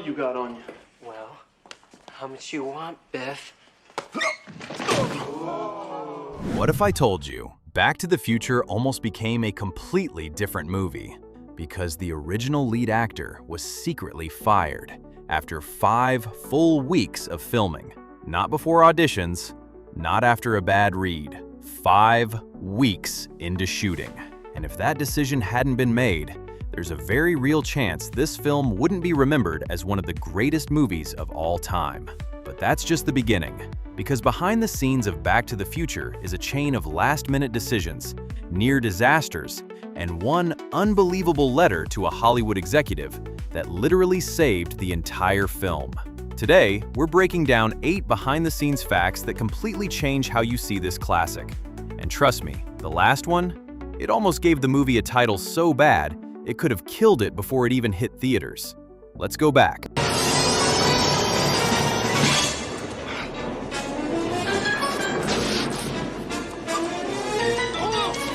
money you got on you? Well, how much you want, Biff? What if I told you Back to the Future almost became a completely different movie because the original lead actor was secretly fired after 5 full weeks of filming? Not before auditions, not after a bad read. 5 weeks into shooting. And if that decision hadn't been made, there's a very real chance this film wouldn't be remembered as one of the greatest movies of all time. But that's just the beginning, because behind the scenes of Back to the Future is a chain of last-minute decisions, near disasters, and one unbelievable letter to a Hollywood executive that literally saved the entire film. Today, we're breaking down 8 behind-the-scenes facts that completely change how you see this classic. And trust me, the last one, it almost gave the movie a title so bad, it could have killed it before it even hit theaters. Let's go back.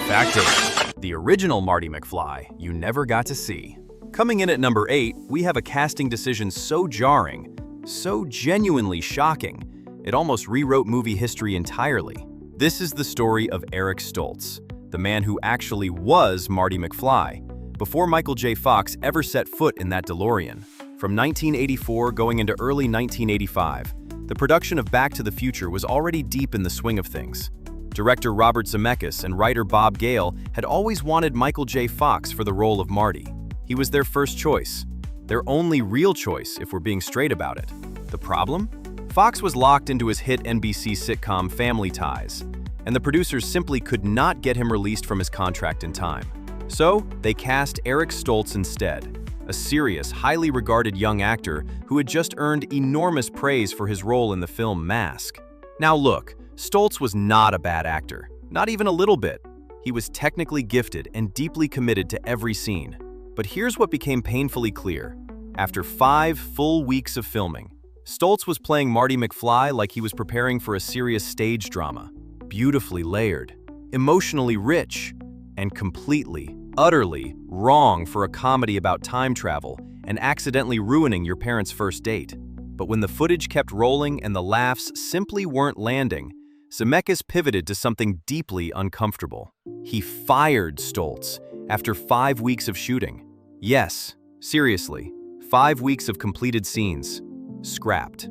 Fact 8. The original Marty McFly you never got to see. Coming in at number 8, we have a casting decision so jarring, so genuinely shocking, it almost rewrote movie history entirely. This is the story of Eric Stoltz, the man who actually was Marty McFly, before Michael J. Fox ever set foot in that DeLorean. From 1984 going into early 1985, the production of Back to the Future was already deep in the swing of things. Director Robert Zemeckis and writer Bob Gale had always wanted Michael J. Fox for the role of Marty. He was their first choice, their only real choice if we're being straight about it. The problem? Fox was locked into his hit NBC sitcom Family Ties, and the producers simply could not get him released from his contract in time. So, they cast Eric Stoltz instead, a serious, highly regarded young actor who had just earned enormous praise for his role in the film Mask. Now look, Stoltz was not a bad actor, not even a little bit. He was technically gifted and deeply committed to every scene. But here's what became painfully clear. After 5 full weeks of filming, Stoltz was playing Marty McFly like he was preparing for a serious stage drama. Beautifully layered, emotionally rich, and completely, utterly wrong for a comedy about time travel and accidentally ruining your parents' first date. But when the footage kept rolling and the laughs simply weren't landing, Zemeckis pivoted to something deeply uncomfortable. He fired Stoltz after 5 weeks of shooting. Yes, seriously, 5 weeks of completed scenes. Scrapped.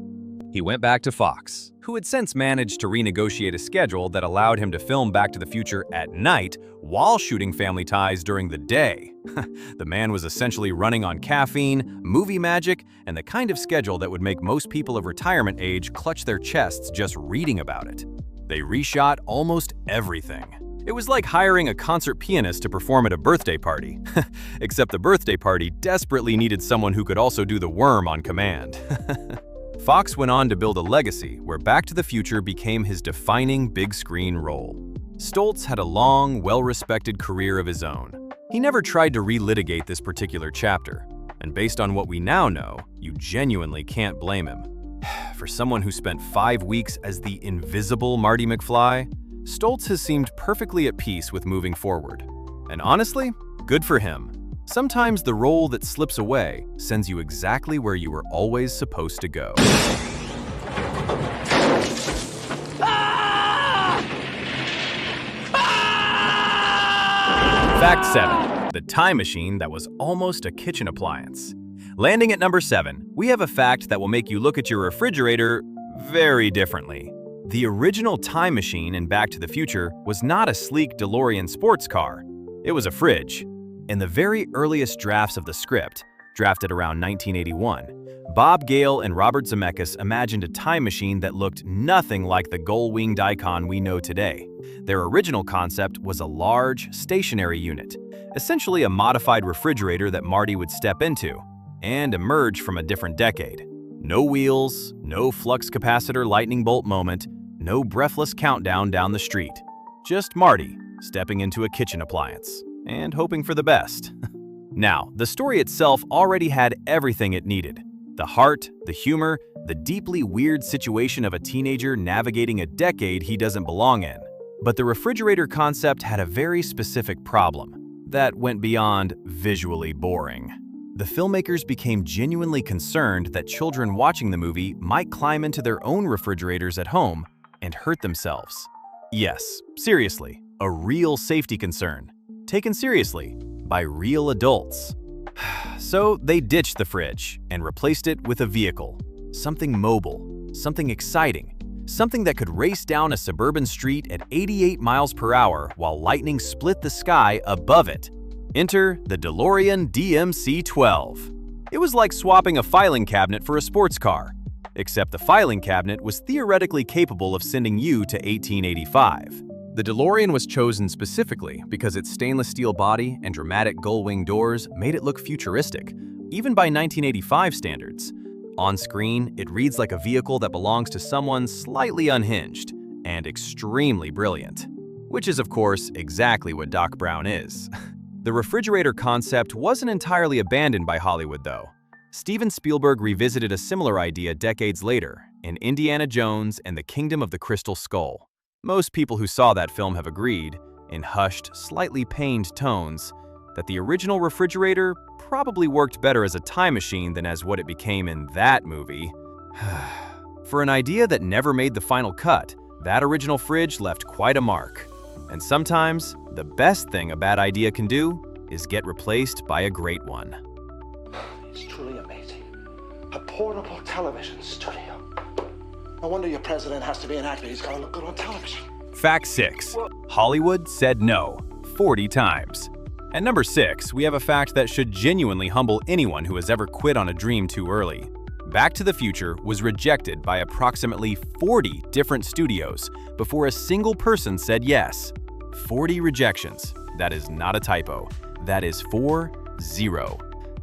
He went back to Fox, who had since managed to renegotiate a schedule that allowed him to film Back to the Future at night while shooting Family Ties during the day. The man was essentially running on caffeine, movie magic, and the kind of schedule that would make most people of retirement age clutch their chests just reading about it. They reshot almost everything. It was like hiring a concert pianist to perform at a birthday party. Except the birthday party desperately needed someone who could also do the worm on command. Fox went on to build a legacy where Back to the Future became his defining big-screen role. Stoltz had a long, well-respected career of his own. He never tried to relitigate this particular chapter, and based on what we now know, you genuinely can't blame him. For someone who spent 5 weeks as the invisible Marty McFly, Stoltz has seemed perfectly at peace with moving forward. And honestly, good for him. Sometimes the role that slips away sends you exactly where you were always supposed to go. Fact 7. The time machine that was almost a kitchen appliance. Landing at number 7, we have a fact that will make you look at your refrigerator very differently. The original time machine in Back to the Future was not a sleek DeLorean sports car. It was a fridge. In the very earliest drafts of the script, drafted around 1981, Bob Gale and Robert Zemeckis imagined a time machine that looked nothing like the gull-winged icon we know today. Their original concept was a large, stationary unit, essentially a modified refrigerator that Marty would step into and emerge from a different decade. No wheels, no flux capacitor lightning bolt moment, no breathless countdown down the street. Just Marty stepping into a kitchen appliance and hoping for the best. Now, the story itself already had everything it needed. The heart, the humor, the deeply weird situation of a teenager navigating a decade he doesn't belong in. But the refrigerator concept had a very specific problem that went beyond visually boring. The filmmakers became genuinely concerned that children watching the movie might climb into their own refrigerators at home and hurt themselves. Yes, seriously, a real safety concern, taken seriously by real adults. So they ditched the fridge and replaced it with a vehicle, something mobile, something exciting, something that could race down a suburban street at 88 miles per hour while lightning split the sky above it. Enter the DeLorean DMC-12. It was like swapping a filing cabinet for a sports car, except the filing cabinet was theoretically capable of sending you to 1885. The DeLorean was chosen specifically because its stainless steel body and dramatic gull-wing doors made it look futuristic, even by 1985 standards. On screen, it reads like a vehicle that belongs to someone slightly unhinged and extremely brilliant, which is, of course, exactly what Doc Brown is. The refrigerator concept wasn't entirely abandoned by Hollywood, though. Steven Spielberg revisited a similar idea decades later in Indiana Jones and the Kingdom of the Crystal Skull. Most people who saw that film have agreed, in hushed, slightly pained tones, that the original refrigerator probably worked better as a time machine than as what it became in that movie. For an idea that never made the final cut, that original fridge left quite a mark. And sometimes, the best thing a bad idea can do is get replaced by a great one. It's truly amazing. A portable television studio. No wonder your president has to be an actor. He's got to look good on television. Fact 6. Hollywood said no 40 times. At number 6, we have a fact that should genuinely humble anyone who has ever quit on a dream too early. Back to the Future was rejected by approximately 40 different studios before a single person said yes. 40 rejections. That is not a typo. That is 40.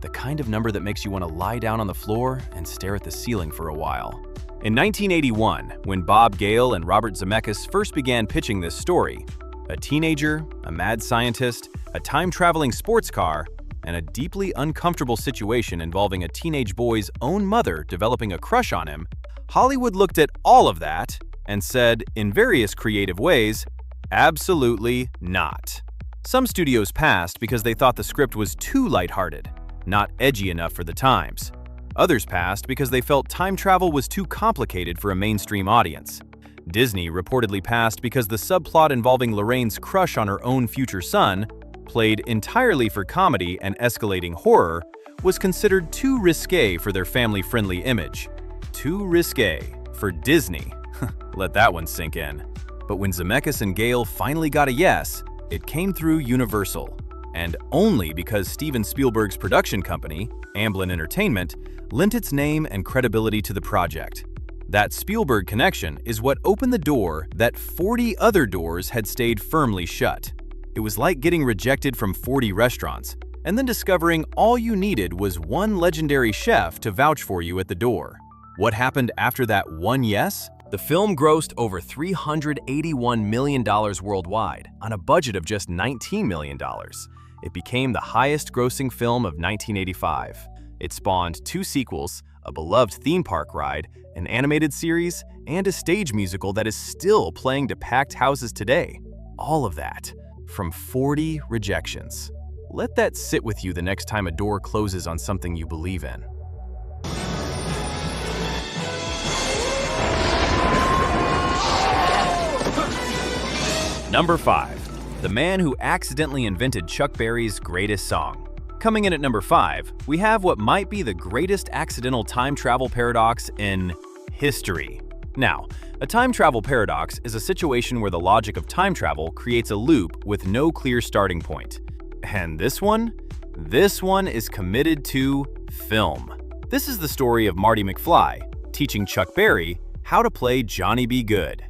The kind of number that makes you want to lie down on the floor and stare at the ceiling for a while. In 1981, when Bob Gale and Robert Zemeckis first began pitching this story, a teenager, a mad scientist, a time-traveling sports car, and a deeply uncomfortable situation involving a teenage boy's own mother developing a crush on him, Hollywood looked at all of that and said, in various creative ways, absolutely not. Some studios passed because they thought the script was too lighthearted, not edgy enough for the times. Others passed because they felt time travel was too complicated for a mainstream audience. Disney reportedly passed because the subplot involving Lorraine's crush on her own future son, played entirely for comedy and escalating horror, was considered too risque for their family-friendly image. Too risque for Disney. Let that one sink in. But when Zemeckis and Gale finally got a yes, it came through Universal. And only because Steven Spielberg's production company, Amblin Entertainment, lent its name and credibility to the project. That Spielberg connection is what opened the door that 40 other doors had stayed firmly shut. It was like getting rejected from 40 restaurants, and then discovering all you needed was one legendary chef to vouch for you at the door. What happened after that one yes? The film grossed over $381 million worldwide on a budget of just $19 million. It became the highest-grossing film of 1985. It spawned 2 sequels, a beloved theme park ride, an animated series, and a stage musical that is still playing to packed houses today. All of that from 40 rejections. Let that sit with you the next time a door closes on something you believe in. Number 5. The man who accidentally invented Chuck Berry's greatest song. Coming in at number 5, we have what might be the greatest accidental time travel paradox in history. Now, a time travel paradox is a situation where the logic of time travel creates a loop with no clear starting point. And this one? This one is committed to film. This is the story of Marty McFly teaching Chuck Berry how to play Johnny B. Good.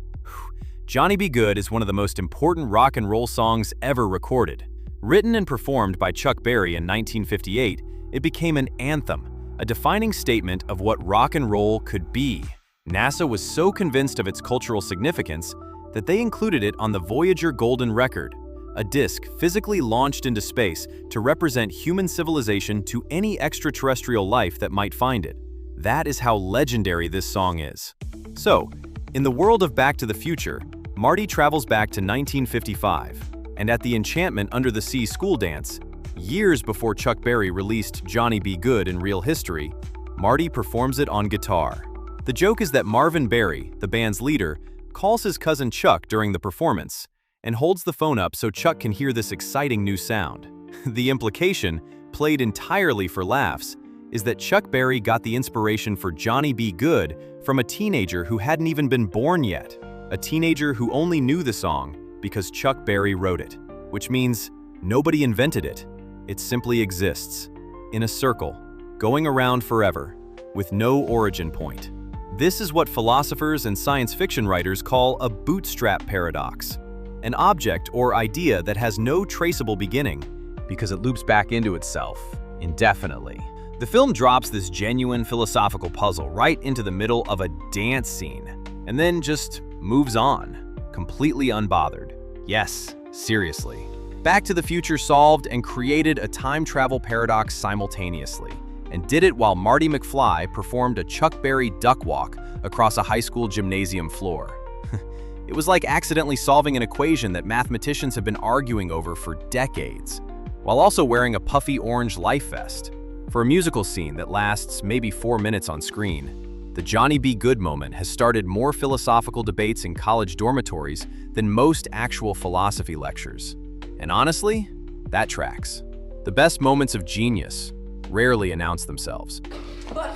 Johnny B. Good is one of the most important rock and roll songs ever recorded. Written and performed by Chuck Berry in 1958, it became an anthem, a defining statement of what rock and roll could be. NASA was so convinced of its cultural significance that they included it on the Voyager Golden Record, a disc physically launched into space to represent human civilization to any extraterrestrial life that might find it. That is how legendary this song is. So, in the world of Back to the Future, Marty travels back to 1955, and at the Enchantment Under the Sea school dance, Years before Chuck Berry released Johnny Be Good in Real History, Marty performs it on guitar. The joke is that Marvin Berry, the band's leader, calls his cousin Chuck during the performance and holds the phone up so Chuck can hear this exciting new sound. The implication, played entirely for laughs, is that Chuck Berry got the inspiration for Johnny Be Good from a teenager who hadn't even been born yet, a teenager who only knew the song because Chuck Berry wrote it, which means nobody invented it. It simply exists, in a circle, going around forever, with no origin point. This is what philosophers and science fiction writers call a bootstrap paradox, an object or idea that has no traceable beginning because it loops back into itself indefinitely. The film drops this genuine philosophical puzzle right into the middle of a dance scene, and then just moves on, completely unbothered. Yes, seriously. Back to the Future solved and created a time travel paradox simultaneously, and did it while Marty McFly performed a Chuck Berry duck walk across a high school gymnasium floor. It was like accidentally solving an equation that mathematicians have been arguing over for decades, while also wearing a puffy orange life vest. For a musical scene that lasts maybe 4 minutes on screen, the Johnny Be Good moment has started more philosophical debates in college dormitories than most actual philosophy lectures. And honestly, that tracks. The best moments of genius rarely announce themselves. Look,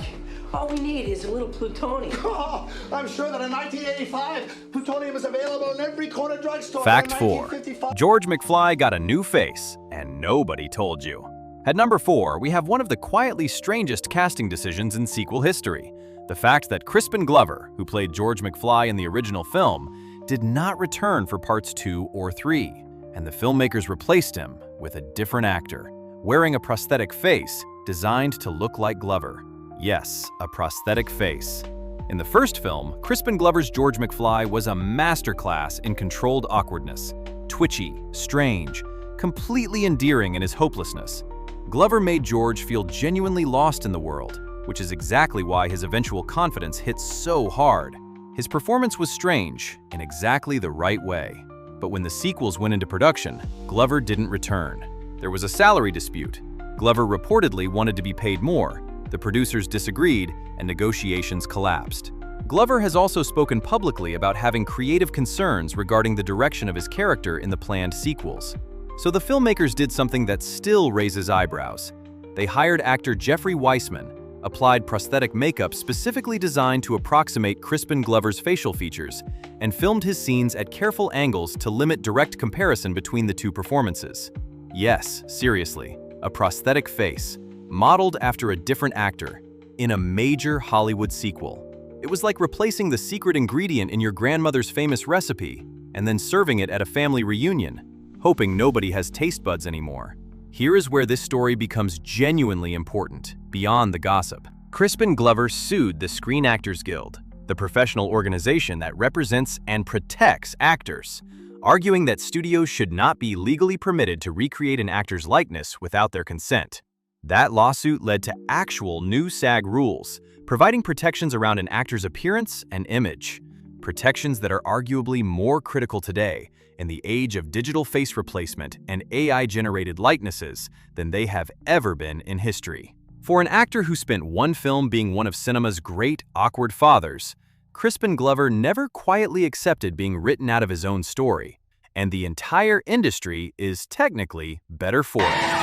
all we need is a little plutonium. Oh, I'm sure that in 1985, plutonium is available in every corner drugstore. Fact In 4. 1955 George McFly got a new face, and nobody told you. At number 4, we have one of the quietly strangest casting decisions in sequel history. The fact that Crispin Glover, who played George McFly in the original film, did not return for parts 2 or 3, and the filmmakers replaced him with a different actor, wearing a prosthetic face designed to look like Glover. Yes, a prosthetic face. In the first film, Crispin Glover's George McFly was a masterclass in controlled awkwardness, twitchy, strange, completely endearing in his hopelessness. Glover made George feel genuinely lost in the world, which is exactly why his eventual confidence hit so hard. His performance was strange in exactly the right way. But when the sequels went into production, Glover didn't return. There was a salary dispute. Glover reportedly wanted to be paid more. The producers disagreed, and negotiations collapsed. Glover has also spoken publicly about having creative concerns regarding the direction of his character in the planned sequels. So the filmmakers did something that still raises eyebrows. They hired actor Jeffrey Weissman, applied prosthetic makeup specifically designed to approximate Crispin Glover's facial features, and filmed his scenes at careful angles to limit direct comparison between the two performances. Yes, seriously, a prosthetic face, modeled after a different actor, in a major Hollywood sequel. It was like replacing the secret ingredient in your grandmother's famous recipe and then serving it at a family reunion, hoping nobody has taste buds anymore. Here is where this story becomes genuinely important, beyond the gossip. Crispin Glover sued the Screen Actors Guild, the professional organization that represents and protects actors, arguing that studios should not be legally permitted to recreate an actor's likeness without their consent. That lawsuit led to actual new SAG rules, providing protections around an actor's appearance and image, protections that are arguably more critical today in the age of digital face replacement and AI-generated likenesses than they have ever been in history. For an actor who spent one film being one of cinema's great awkward fathers, Crispin Glover never quietly accepted being written out of his own story, and the entire industry is technically better for it.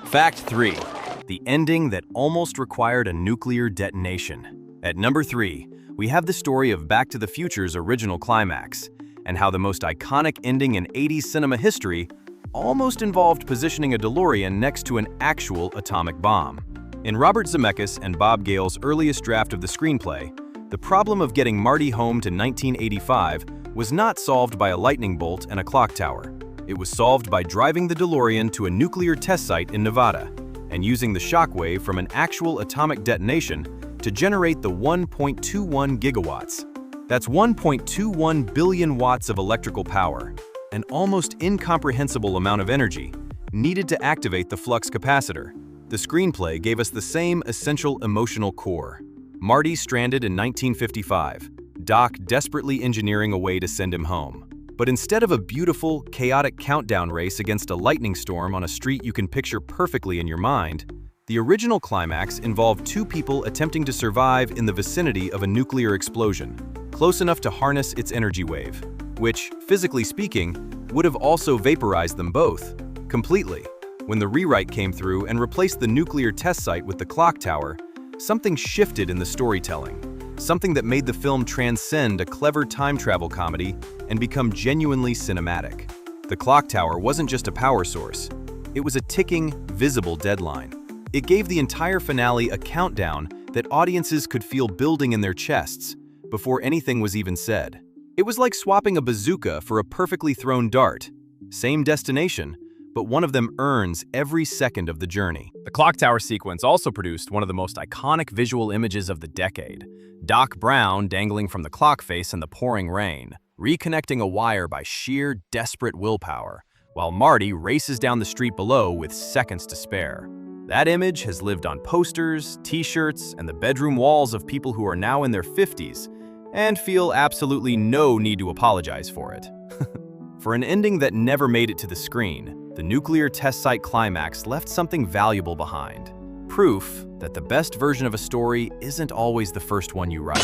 Fact 3. The ending that almost required a nuclear detonation. At number 3, we have the story of Back to the Future's original climax, and how the most iconic ending in 80s cinema history almost involved positioning a DeLorean next to an actual atomic bomb. In Robert Zemeckis and Bob Gale's earliest draft of the screenplay, the problem of getting Marty home to 1985 was not solved by a lightning bolt and a clock tower. It was solved by driving the DeLorean to a nuclear test site in Nevada and using the shockwave from an actual atomic detonation to generate the 1.21 gigawatts. That's 1.21 billion watts of electrical power, an almost incomprehensible amount of energy needed to activate the flux capacitor. The screenplay gave us the same essential emotional core. Marty stranded in 1955, Doc desperately engineering a way to send him home. But instead of a beautiful, chaotic countdown race against a lightning storm on a street you can picture perfectly in your mind, the original climax involved two people attempting to survive in the vicinity of a nuclear explosion, close enough to harness its energy wave, which, physically speaking, would have also vaporized them both, completely. When the rewrite came through and replaced the nuclear test site with the clock tower, something shifted in the storytelling, something that made the film transcend a clever time travel comedy and become genuinely cinematic. The clock tower wasn't just a power source, it was a ticking, visible deadline. It gave the entire finale a countdown that audiences could feel building in their chests before anything was even said. It was like swapping a bazooka for a perfectly thrown dart. Same destination, but one of them earns every second of the journey. The clock tower sequence also produced one of the most iconic visual images of the decade. Doc Brown dangling from the clock face in the pouring rain, reconnecting a wire by sheer, desperate willpower, while Marty races down the street below with seconds to spare. That image has lived on posters, t-shirts, and the bedroom walls of people who are now in their 50s and feel absolutely no need to apologize for it. For an ending that never made it to the screen, the nuclear test site climax left something valuable behind. Proof that the best version of a story isn't always the first one you write.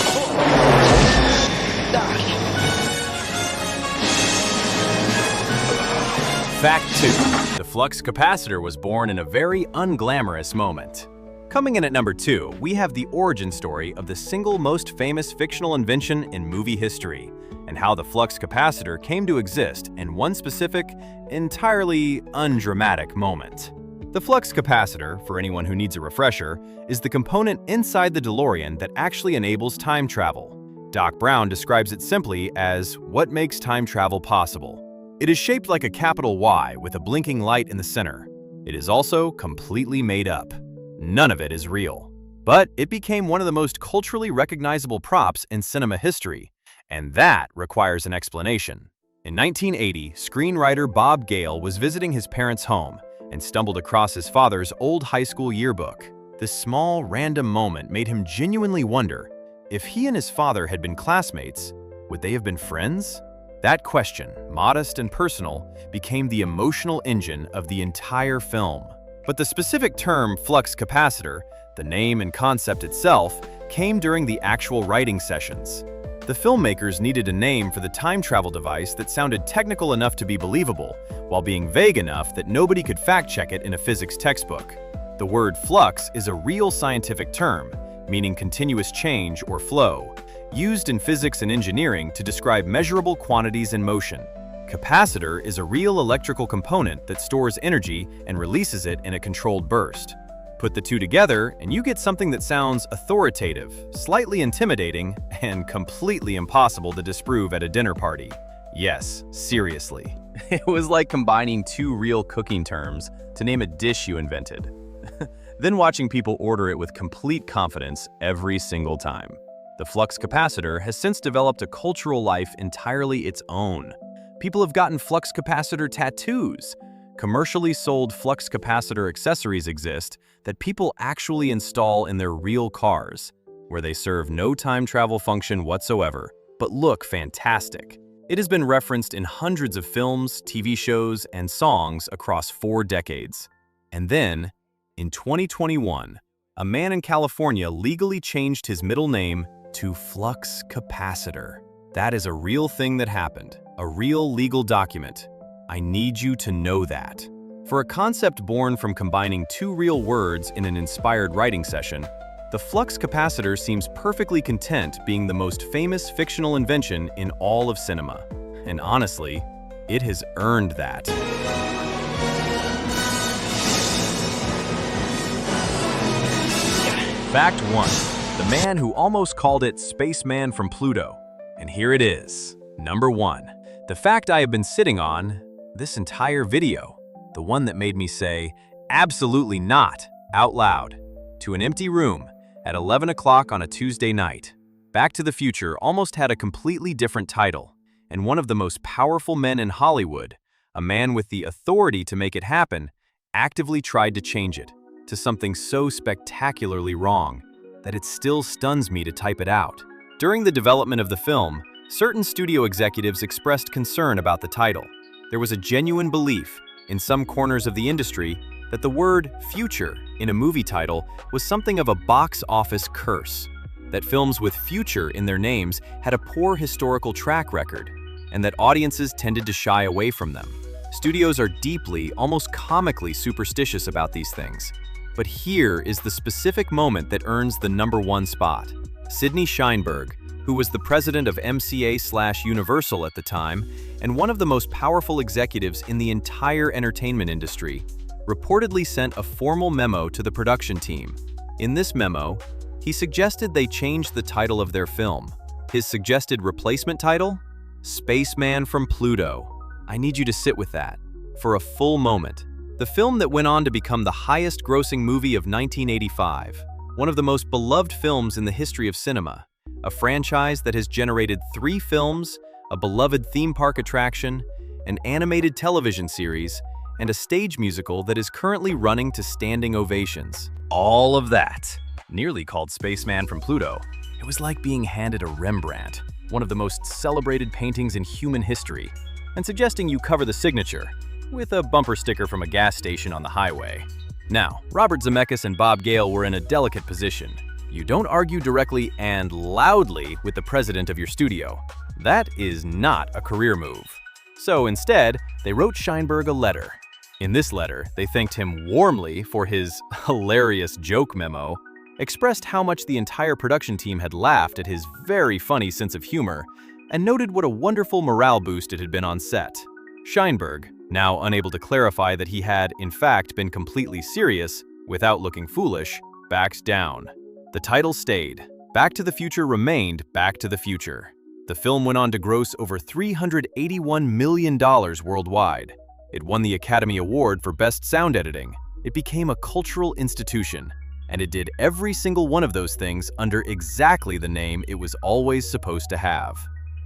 Fact 2. The flux capacitor was born in a very unglamorous moment. Coming in at number 2, we have the origin story of the single most famous fictional invention in movie history, and how the flux capacitor came to exist in one specific, entirely undramatic moment. The flux capacitor, for anyone who needs a refresher, is the component inside the DeLorean that actually enables time travel. Doc Brown describes it simply as what makes time travel possible. It is shaped like a capital Y with a blinking light in the center. It is also completely made up. None of it is real. But it became one of the most culturally recognizable props in cinema history, and that requires an explanation. In 1980, screenwriter Bob Gale was visiting his parents' home and stumbled across his father's old high school yearbook. This small, random moment made him genuinely wonder, if he and his father had been classmates, would they have been friends? That question, modest and personal, became the emotional engine of the entire film. But the specific term flux capacitor, the name and concept itself, came during the actual writing sessions. The filmmakers needed a name for the time travel device that sounded technical enough to be believable, while being vague enough that nobody could fact-check it in a physics textbook. The word flux is a real scientific term, meaning continuous change or flow, used in physics and engineering to describe measurable quantities in motion. Capacitor is a real electrical component that stores energy and releases it in a controlled burst. Put the two together, and you get something that sounds authoritative, slightly intimidating, and completely impossible to disprove at a dinner party. Yes, seriously. It was like combining two real cooking terms to name a dish you invented. Then watching people order it with complete confidence every single time. The flux capacitor has since developed a cultural life entirely its own. People have gotten flux capacitor tattoos. Commercially sold flux capacitor accessories exist that people actually install in their real cars, where they serve no time travel function whatsoever, but look fantastic. It has been referenced in hundreds of films, TV shows, and songs across 4 decades. And then, in 2021, a man in California legally changed his middle name to flux capacitor. That is a real thing that happened, a real legal document. I need you to know that. For a concept born from combining 2 real words in an inspired writing session, the flux capacitor seems perfectly content being the most famous fictional invention in all of cinema. And honestly, it has earned that. Fact 1. The man who almost called it Spaceman from Pluto. And here it is. Number 1. The fact I have been sitting on this entire video. The one that made me say, absolutely not, out loud, to an empty room at 11 o'clock on a Tuesday night. Back to the Future almost had a completely different title, and one of the most powerful men in Hollywood, a man with the authority to make it happen, actively tried to change it to something so spectacularly wrong that it still stuns me to type it out. During the development of the film, certain studio executives expressed concern about the title. There was a genuine belief, in some corners of the industry, that the word future in a movie title was something of a box office curse, that films with future in their names had a poor historical track record, and that audiences tended to shy away from them. Studios are deeply, almost comically superstitious about these things. But here is the specific moment that earns the #1 spot. Sidney Sheinberg, who was the president of MCA/Universal at the time and one of the most powerful executives in the entire entertainment industry, reportedly sent a formal memo to the production team. In this memo, he suggested they change the title of their film. His suggested replacement title? Spaceman from Pluto. I need you to sit with that for a full moment. The film that went on to become the highest-grossing movie of 1985, one of the most beloved films in the history of cinema, a franchise that has generated 3 films, a beloved theme park attraction, an animated television series, and a stage musical that is currently running to standing ovations. All of that, nearly called Spaceman from Pluto. It was like being handed a Rembrandt, one of the most celebrated paintings in human history, and suggesting you cover the signature with a bumper sticker from a gas station on the highway. Now, Robert Zemeckis and Bob Gale were in a delicate position. You don't argue directly and loudly with the president of your studio. That is not a career move. So instead, they wrote Sheinberg a letter. In this letter, they thanked him warmly for his hilarious joke memo, expressed how much the entire production team had laughed at his very funny sense of humor, and noted what a wonderful morale boost it had been on set. Sheinberg, now unable to clarify that he had, in fact, been completely serious, without looking foolish, backed down. The title stayed. Back to the Future remained Back to the Future. The film went on to gross over $381 million worldwide. It won the Academy Award for Best Sound Editing. It became a cultural institution, and it did every single one of those things under exactly the name it was always supposed to have.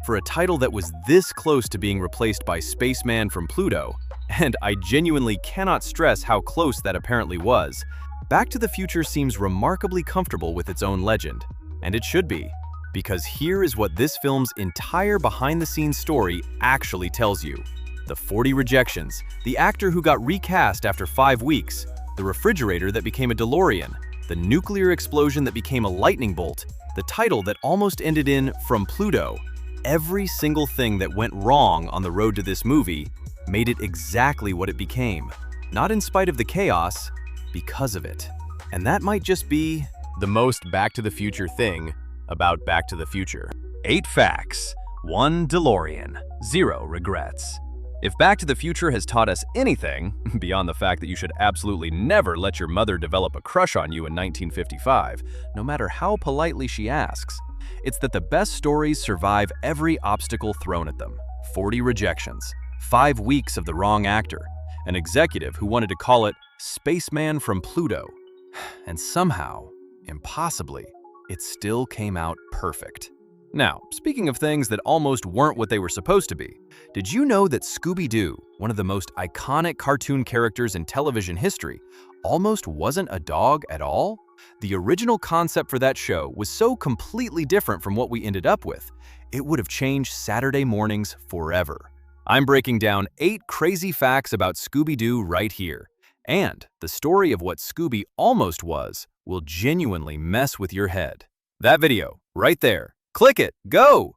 For a title that was this close to being replaced by Spaceman from Pluto, and I genuinely cannot stress how close that apparently was, Back to the Future seems remarkably comfortable with its own legend. And it should be, because here is what this film's entire behind-the-scenes story actually tells you. The 40 rejections, the actor who got recast after 5 weeks, the refrigerator that became a DeLorean, the nuclear explosion that became a lightning bolt, the title that almost ended in From Pluto. Every single thing that went wrong on the road to this movie made it exactly what it became. Not in spite of the chaos, because of it. And that might just be the most Back to the Future thing about Back to the Future. 8 facts, 1 DeLorean, 0 regrets. If Back to the Future has taught us anything, beyond the fact that you should absolutely never let your mother develop a crush on you in 1955, no matter how politely she asks, it's that the best stories survive every obstacle thrown at them. 40 rejections, 5 weeks of the wrong actor, an executive who wanted to call it Spaceman from Pluto. And somehow, impossibly, it still came out perfect. Now, speaking of things that almost weren't what they were supposed to be, did you know that Scooby-Doo, one of the most iconic cartoon characters in television history, almost wasn't a dog at all? The original concept for that show was so completely different from what we ended up with, it would have changed Saturday mornings forever. I'm breaking down 8 crazy facts about Scooby-Doo right here. And the story of what Scooby almost was will genuinely mess with your head. That video, right there. Click it, go!